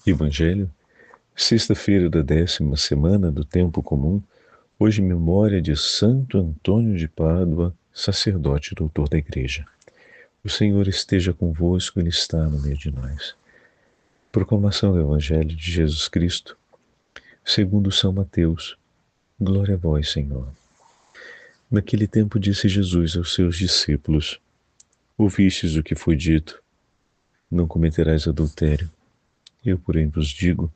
Evangelho, sexta-feira da 10ª semana do Tempo Comum, hoje memória de Santo Antônio de Pádua, sacerdote e doutor da Igreja. O Senhor esteja convosco, Ele está no meio de nós. Proclamação do Evangelho de Jesus Cristo, segundo São Mateus. Glória a vós, Senhor. Naquele tempo disse Jesus aos seus discípulos: Ouvistes o que foi dito, não cometerás adultério. Eu, porém, vos digo,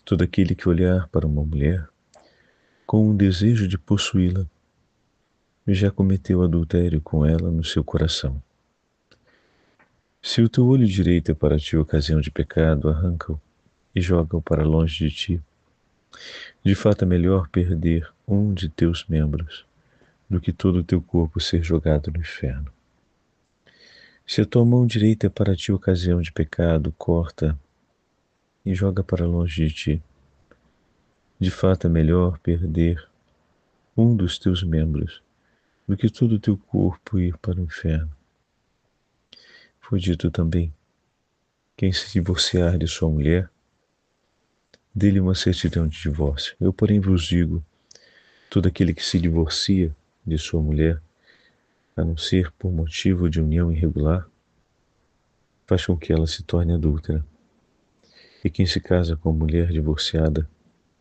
todo aquele que olhar para uma mulher com o desejo de possuí-la, já cometeu adultério com ela no seu coração. Se o teu olho direito é para ti ocasião de pecado, arranca-o e joga-o para longe de ti. De fato, é melhor perder um de teus membros do que todo o teu corpo ser jogado no inferno. Se a tua mão direita é para ti ocasião de pecado, corta e joga para longe de ti. De fato, é melhor perder um dos teus membros do que todo o teu corpo ir para o inferno. Foi dito também: quem se divorciar de sua mulher, dê-lhe uma certidão de divórcio. Eu, porém, vos digo, todo aquele que se divorcia de sua mulher, a não ser por motivo de união irregular, faz com que ela se torne adúltera. E quem se casa com mulher divorciada,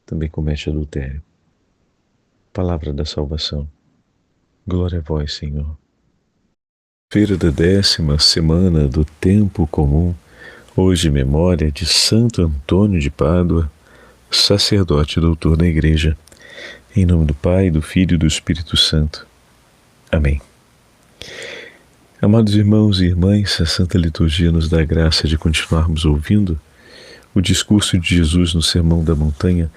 também comete adultério. Palavra da salvação. Glória a vós, Senhor. Feira da 10ª semana do Tempo Comum, hoje memória de Santo Antônio de Pádua, sacerdote e doutor da Igreja. Em nome do Pai, do Filho e do Espírito Santo. Amém. Amados irmãos e irmãs, a Santa Liturgia nos dá a graça de continuarmos ouvindo o discurso de Jesus no Sermão da Montanha,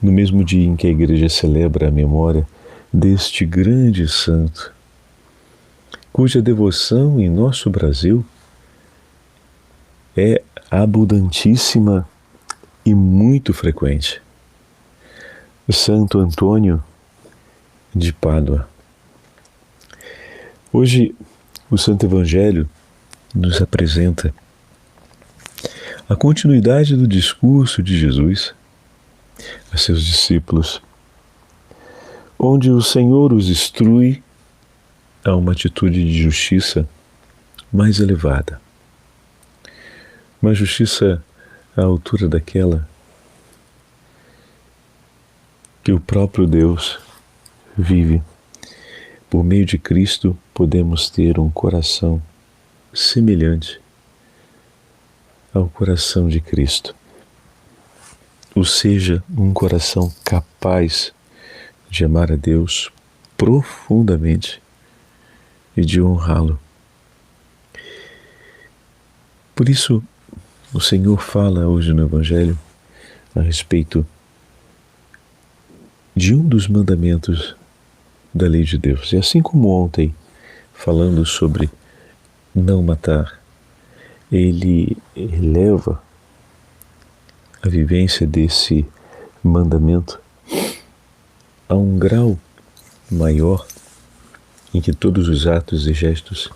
no mesmo dia em que a Igreja celebra a memória deste grande santo, cuja devoção em nosso Brasil é abundantíssima e muito frequente. Santo Antônio de Pádua. Hoje, o Santo Evangelho nos apresenta a continuidade do discurso de Jesus a seus discípulos, onde o Senhor os instrui a uma atitude de justiça mais elevada. Uma justiça à altura daquela que o próprio Deus vive. Por meio de Cristo, podemos ter um coração semelhante ao coração de Cristo. Ou seja, um coração capaz de amar a Deus profundamente e de honrá-lo. Por isso, o Senhor fala hoje no Evangelho a respeito de um dos mandamentos da lei de Deus. E assim como ontem, falando sobre não matar, ele eleva a vivência desse mandamento a um grau maior em que todos os atos e gestos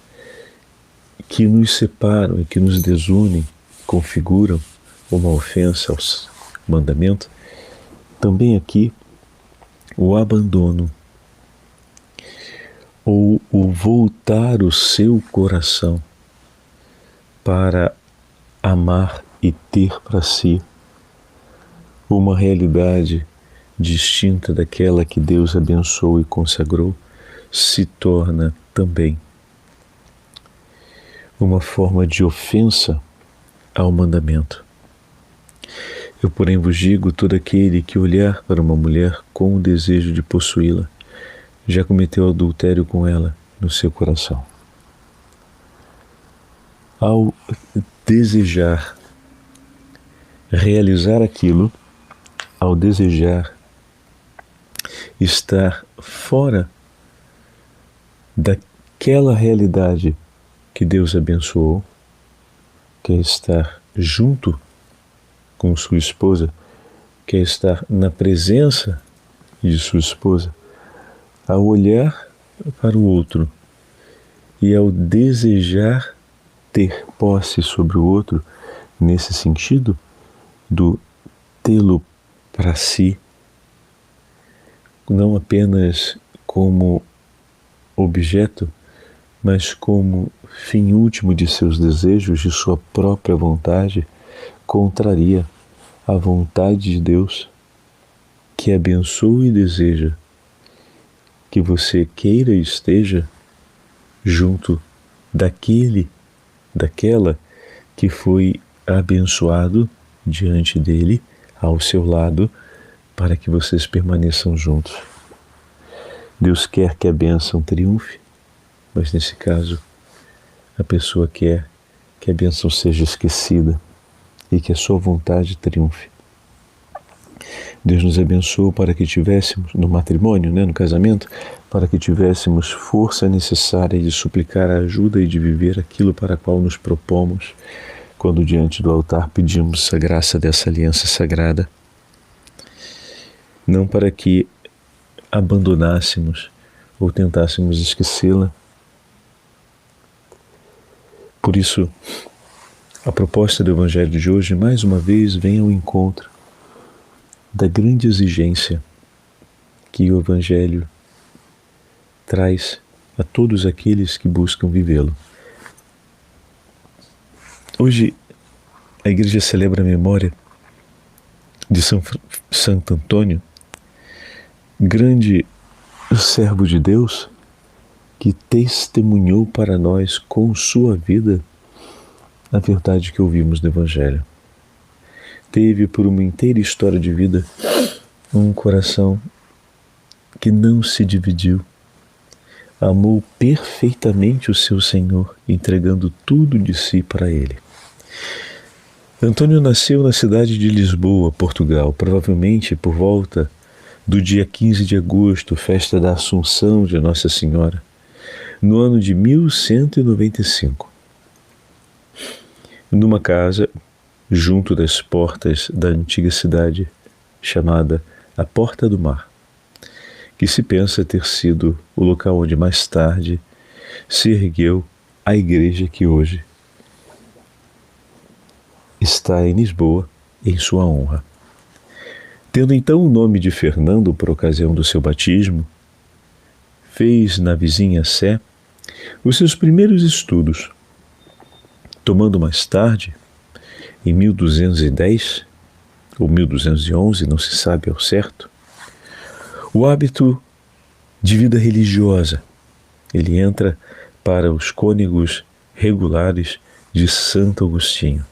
que nos separam e que nos desunem configuram uma ofensa ao mandamento, também aqui o abandono ou o voltar o seu coração para amar e ter para si uma realidade distinta daquela que Deus abençoou e consagrou, se torna também uma forma de ofensa ao mandamento. Eu, porém, vos digo, todo aquele que olhar para uma mulher com o desejo de possuí-la, já cometeu adultério com ela no seu coração. Ao desejar realizar aquilo, ao desejar estar fora daquela realidade que Deus abençoou, que é estar junto com sua esposa, que é estar na presença de sua esposa, ao olhar para o outro e ao desejar ter posse sobre o outro, nesse sentido, do tê-lo para si, não apenas como objeto, mas como fim último de seus desejos, de sua própria vontade, contraria a vontade de Deus, que abençoa e deseja que você queira e esteja junto daquela que foi abençoado diante dele, ao seu lado, para que vocês permaneçam juntos. Deus quer que a bênção triunfe, mas nesse caso, a pessoa quer que a bênção seja esquecida e que a sua vontade triunfe. Deus nos abençoou para que tivéssemos, no matrimônio, no casamento, para que tivéssemos força necessária de suplicar a ajuda e de viver aquilo para a qual nos propomos, quando diante do altar pedimos a graça dessa aliança sagrada. Não para que abandonássemos ou tentássemos esquecê-la. Por isso, a proposta do Evangelho de hoje, mais uma vez, vem ao encontro da grande exigência que o Evangelho traz a todos aqueles que buscam vivê-lo. Hoje, a Igreja celebra a memória de Santo Antônio, grande servo de Deus, que testemunhou para nós com sua vida a verdade que ouvimos do Evangelho. Teve por uma inteira história de vida um coração que não se dividiu. Amou perfeitamente o seu Senhor, entregando tudo de si para Ele. Antônio nasceu na cidade de Lisboa, Portugal, provavelmente por volta do dia 15 de agosto, festa da Assunção de Nossa Senhora, no ano de 1195. Numa casa junto das portas da antiga cidade, chamada a Porta do Mar, que se pensa ter sido o local onde mais tarde se ergueu a igreja que hoje está em Lisboa em sua honra. Tendo então o nome de Fernando por ocasião do seu batismo, fez na vizinha Sé os seus primeiros estudos, tomando mais tarde, em 1210 ou 1211, não se sabe ao certo, o hábito de vida religiosa. Ele entra para os cônegos regulares de Santo Agostinho,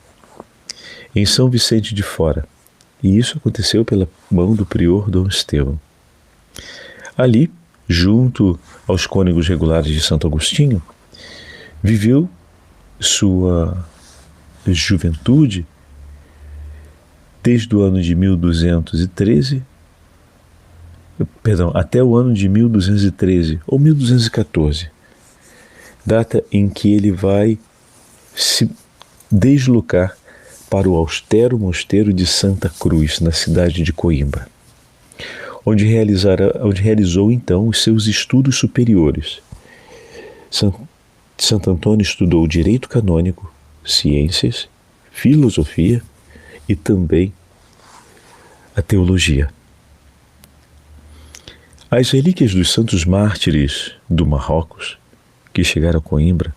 em São Vicente de Fora, e isso aconteceu pela mão do prior Dom Estevão. Ali, junto aos cônegos regulares de Santo Agostinho, viveu sua juventude desde o ano de 1213, até o ano de 1213 ou 1214, data em que ele vai se deslocar para o austero mosteiro de Santa Cruz, na cidade de Coimbra, onde realizou então os seus estudos superiores. Santo Antônio estudou direito canônico, ciências, filosofia e também a teologia. As relíquias dos santos mártires do Marrocos, que chegaram a Coimbra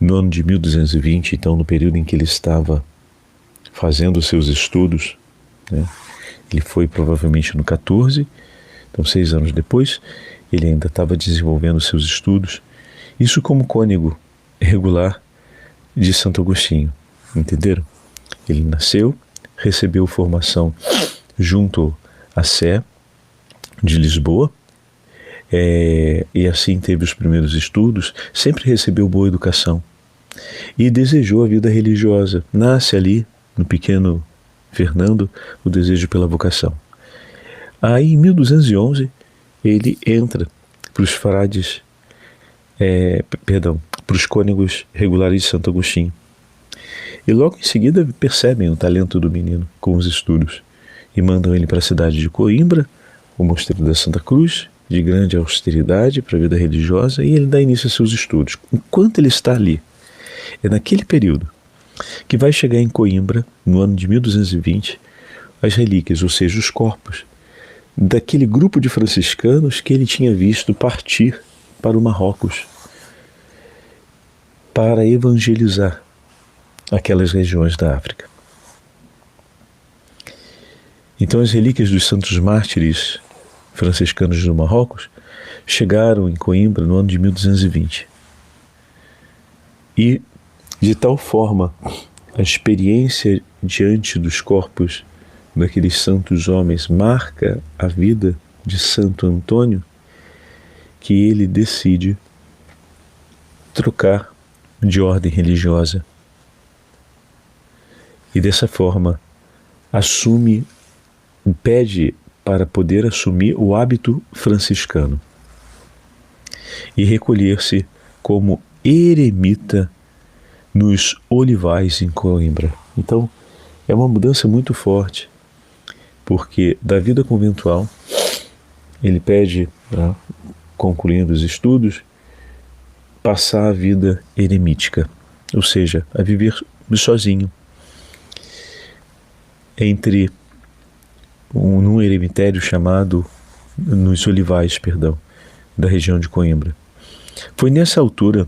no ano de 1220, então no período em que ele estava fazendo os seus estudos, Ele foi provavelmente no 14, então 6 anos depois, ele ainda estava desenvolvendo os seus estudos, isso como cônego regular de Santo Agostinho, entenderam? Ele nasceu, recebeu formação junto à Sé de Lisboa, e assim teve os primeiros estudos, sempre recebeu boa educação e desejou a vida religiosa. Nasce ali, no pequeno Fernando, o desejo pela vocação. Aí, em 1211, ele entra para os frades, para os cônegos regulares de Santo Agostinho. E logo em seguida percebem o talento do menino com os estudos e mandam ele para a cidade de Coimbra, o mosteiro da Santa Cruz, de grande austeridade para a vida religiosa, e ele dá início a seus estudos. Enquanto ele está ali, é naquele período que vai chegar em Coimbra, no ano de 1220, as relíquias, ou seja, os corpos, daquele grupo de franciscanos que ele tinha visto partir para o Marrocos para evangelizar aquelas regiões da África. Então as relíquias dos santos mártires franciscanos do Marrocos chegaram em Coimbra no ano de 1220. E, de tal forma, a experiência diante dos corpos daqueles santos homens marca a vida de Santo Antônio, que ele decide trocar de ordem religiosa. E dessa forma pede para poder assumir o hábito franciscano e recolher-se como eremita nos Olivais em Coimbra. Então, é uma mudança muito forte, porque da vida conventual, ele pede, concluindo os estudos, passar a vida eremítica, ou seja, a viver sozinho, num eremitério chamado, nos Olivais, da região de Coimbra. Foi nessa altura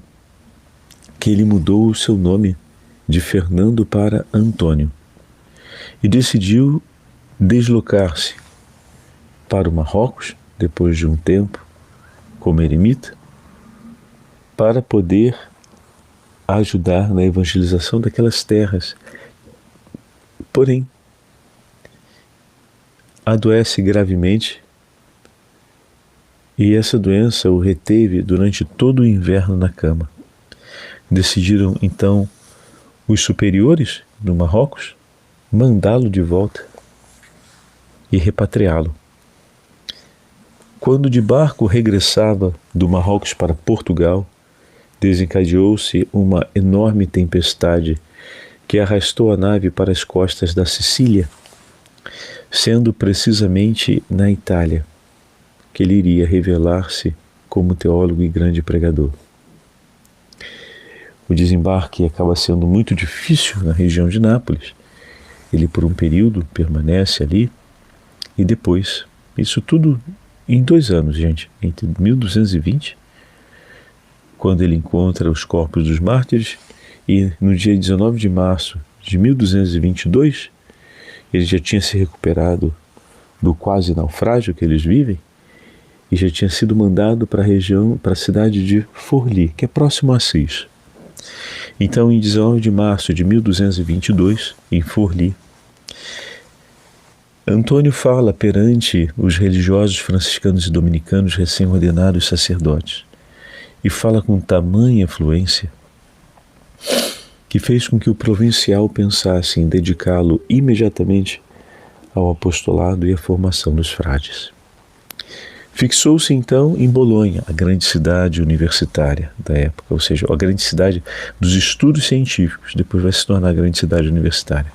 que ele mudou o seu nome de Fernando para Antônio e decidiu deslocar-se para o Marrocos, depois de um tempo como eremita, para poder ajudar na evangelização daquelas terras. Porém, adoece gravemente e essa doença o reteve durante todo o inverno na cama. Decidiram então os superiores do Marrocos mandá-lo de volta e repatriá-lo. Quando de barco regressava do Marrocos para Portugal, desencadeou-se uma enorme tempestade que arrastou a nave para as costas da Sicília, sendo precisamente na Itália que ele iria revelar-se como teólogo e grande pregador. O desembarque acaba sendo muito difícil na região de Nápoles. Ele por um período permanece ali e depois, isso tudo em 2 anos, gente, entre 1220, quando ele encontra os corpos dos mártires, e no dia 19 de março de 1222, ele já tinha se recuperado do quase naufrágio que eles vivem e já tinha sido mandado para a cidade de Forli, que é próximo a Assis. Então, em 19 de março de 1222, em Forli, Antônio fala perante os religiosos franciscanos e dominicanos recém-ordenados sacerdotes e fala com tamanha fluência que fez com que o provincial pensasse em dedicá-lo imediatamente ao apostolado e à formação dos frades. Fixou-se então em Bolonha, a grande cidade universitária da época, ou seja, a grande cidade dos estudos científicos, depois vai se tornar a grande cidade universitária.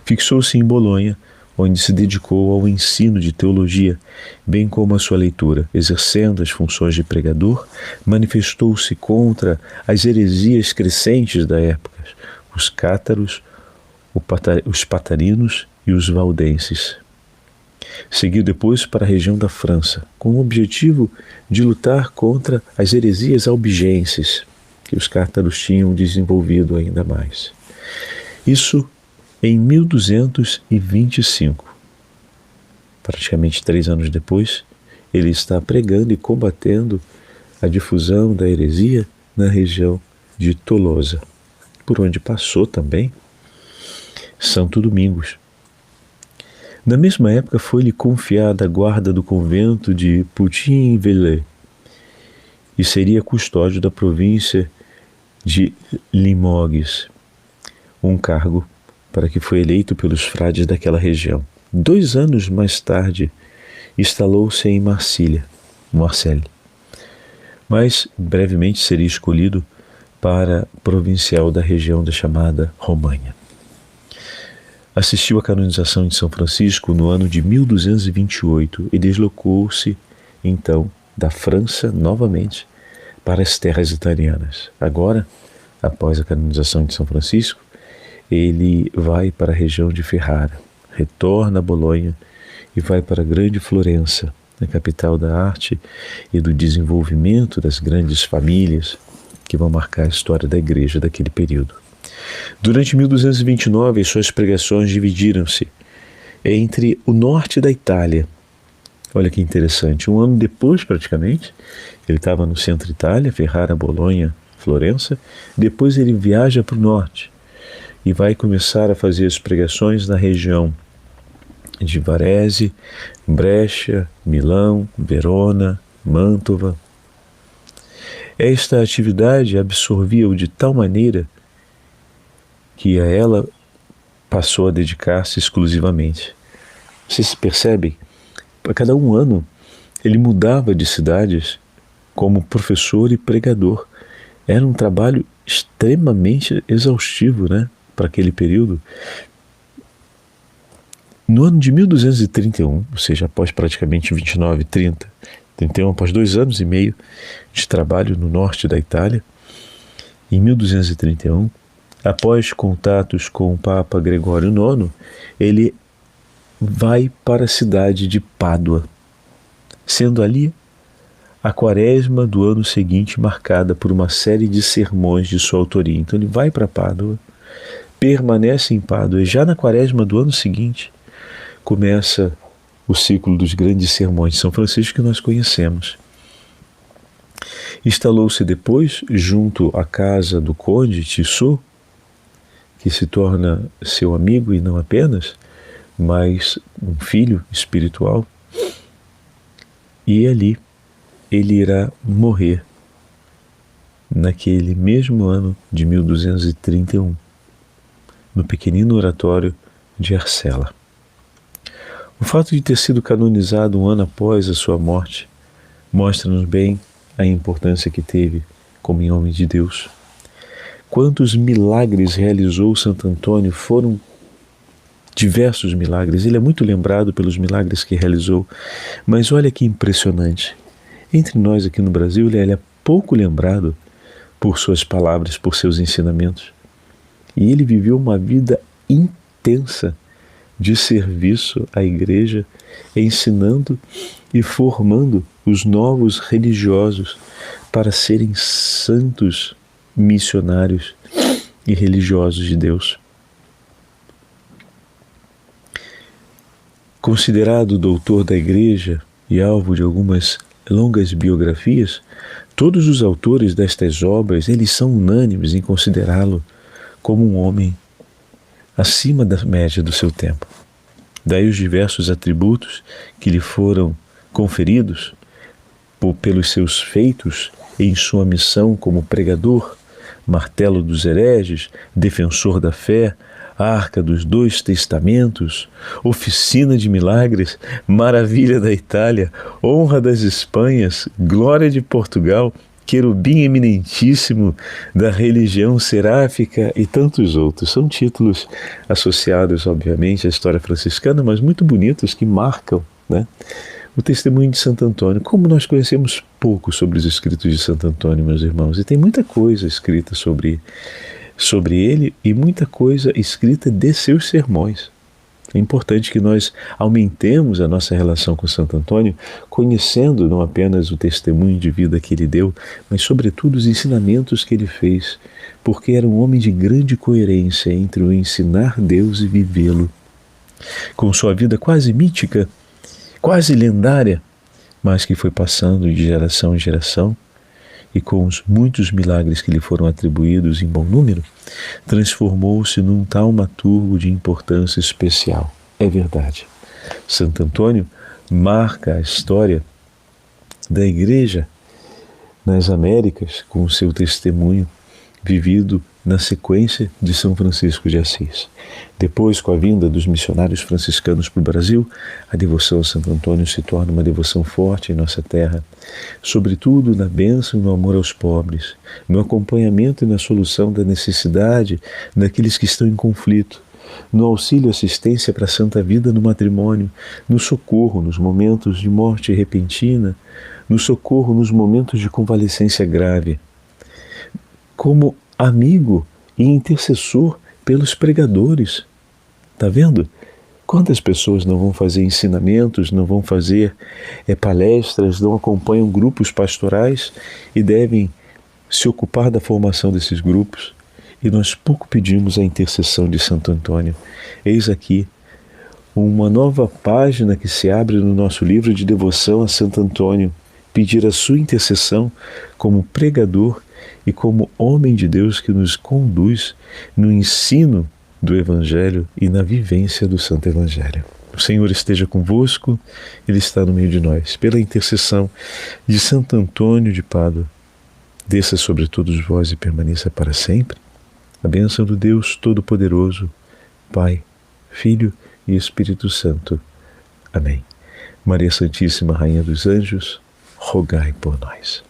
Fixou-se em Bolonha, onde se dedicou ao ensino de teologia, bem como à sua leitura. Exercendo as funções de pregador, manifestou-se contra as heresias crescentes da época, os cátaros, os patarinos e os valdenses. Seguiu depois para a região da França, com o objetivo de lutar contra as heresias albigenses, que os cátaros tinham desenvolvido ainda mais. Isso em 1225. Praticamente 3 anos depois, ele está pregando e combatendo a difusão da heresia na região de Tolosa, por onde passou também Santo Domingos. Na mesma época foi-lhe confiada a guarda do convento de Poutin-Velay e seria custódio da província de Limoges, um cargo para que foi eleito pelos frades daquela região. 2 anos mais tarde, instalou-se em Marselha, mas brevemente seria escolhido para provincial da região da chamada Romanha. Assistiu à canonização de São Francisco no ano de 1228 e deslocou-se, então, da França novamente para as terras italianas. Agora, após a canonização de São Francisco, ele vai para a região de Ferrara, retorna a Bolonha e vai para a grande Florença, a capital da arte e do desenvolvimento das grandes famílias que vão marcar a história da igreja daquele período. Durante 1229, suas pregações dividiram-se entre o norte da Itália. Olha que interessante, um ano depois praticamente, ele estava no centro da Itália, Ferrara, Bolonha, Florença, depois ele viaja para o norte e vai começar a fazer as pregações na região de Varese, Brescia, Milão, Verona, Mantova. Esta atividade absorvia-o de tal maneira que a ela passou a dedicar-se exclusivamente. Vocês percebem? A cada um ano ele mudava de cidades como professor e pregador. Era um trabalho extremamente exaustivo, né, para aquele período. No ano de 1231, ou seja, após praticamente 29, 30, 31, após 2 anos e meio de trabalho no norte da Itália, em 1231, após contatos com o Papa Gregório IX, ele vai para a cidade de Pádua, sendo ali a quaresma do ano seguinte marcada por uma série de sermões de sua autoria. Então ele vai para Pádua, permanece em Pádua e já na quaresma do ano seguinte começa o ciclo dos grandes sermões de São Francisco que nós conhecemos. Instalou-se depois junto à casa do conde Tissot, que se torna seu amigo e não apenas, mas um filho espiritual, e ali ele irá morrer naquele mesmo ano de 1231, no pequenino oratório de Arcela. O fato de ter sido canonizado um ano após a sua morte mostra-nos bem a importância que teve como homem de Deus. Quantos milagres realizou Santo Antônio? Foram diversos milagres. Ele é muito lembrado pelos milagres que realizou, mas olha que impressionante. Entre nós aqui no Brasil, ele é pouco lembrado por suas palavras, por seus ensinamentos. E ele viveu uma vida intensa de serviço à igreja, ensinando e formando os novos religiosos para serem santos missionários e religiosos de Deus. Considerado doutor da igreja e alvo de algumas longas biografias, todos os autores destas obras, eles são unânimes em considerá-lo como um homem acima da média do seu tempo. Daí os diversos atributos que lhe foram conferidos pelos seus feitos em sua missão como pregador, martelo dos hereges, defensor da fé, arca dos 2 testamentos, oficina de milagres, maravilha da Itália, honra das Espanhas, glória de Portugal, querubim eminentíssimo da religião seráfica e tantos outros. São títulos associados, obviamente, à história franciscana, mas muito bonitos que marcam, né, o testemunho de Santo Antônio. Como nós conhecemos pouco sobre os escritos de Santo Antônio, meus irmãos, e tem muita coisa escrita sobre ele e muita coisa escrita de seus sermões. É importante que nós aumentemos a nossa relação com Santo Antônio, conhecendo não apenas o testemunho de vida que ele deu, mas sobretudo os ensinamentos que ele fez, porque era um homem de grande coerência entre o ensinar Deus e vivê-lo. Com sua vida quase mítica, quase lendária, mas que foi passando de geração em geração, e com os muitos milagres que lhe foram atribuídos em bom número, transformou-se num taumaturgo de importância especial. É verdade. Santo Antônio marca a história da Igreja nas Américas com o seu testemunho vivido na sequência de São Francisco de Assis. Depois, com a vinda dos missionários franciscanos para o Brasil, a devoção a Santo Antônio se torna uma devoção forte em nossa terra, sobretudo na bênção e no amor aos pobres, no acompanhamento e na solução da necessidade daqueles que estão em conflito, no auxílio e assistência para a santa vida no matrimônio, no socorro nos momentos de morte repentina, no socorro nos momentos de convalescência grave. Como amigo e intercessor pelos pregadores. Está vendo? Quantas pessoas não vão fazer ensinamentos, não vão fazer palestras, não acompanham grupos pastorais e devem se ocupar da formação desses grupos? E nós pouco pedimos a intercessão de Santo Antônio. Eis aqui uma nova página que se abre no nosso livro de devoção a Santo Antônio, pedir a sua intercessão como pregador e como homem de Deus que nos conduz no ensino do Evangelho e na vivência do Santo Evangelho. O Senhor esteja convosco, Ele está no meio de nós. Pela intercessão de Santo Antônio de Pádua, desça sobre todos vós e permaneça para sempre a bênção do Deus Todo-Poderoso, Pai, Filho e Espírito Santo. Amém. Maria Santíssima, Rainha dos Anjos, rogai por nós.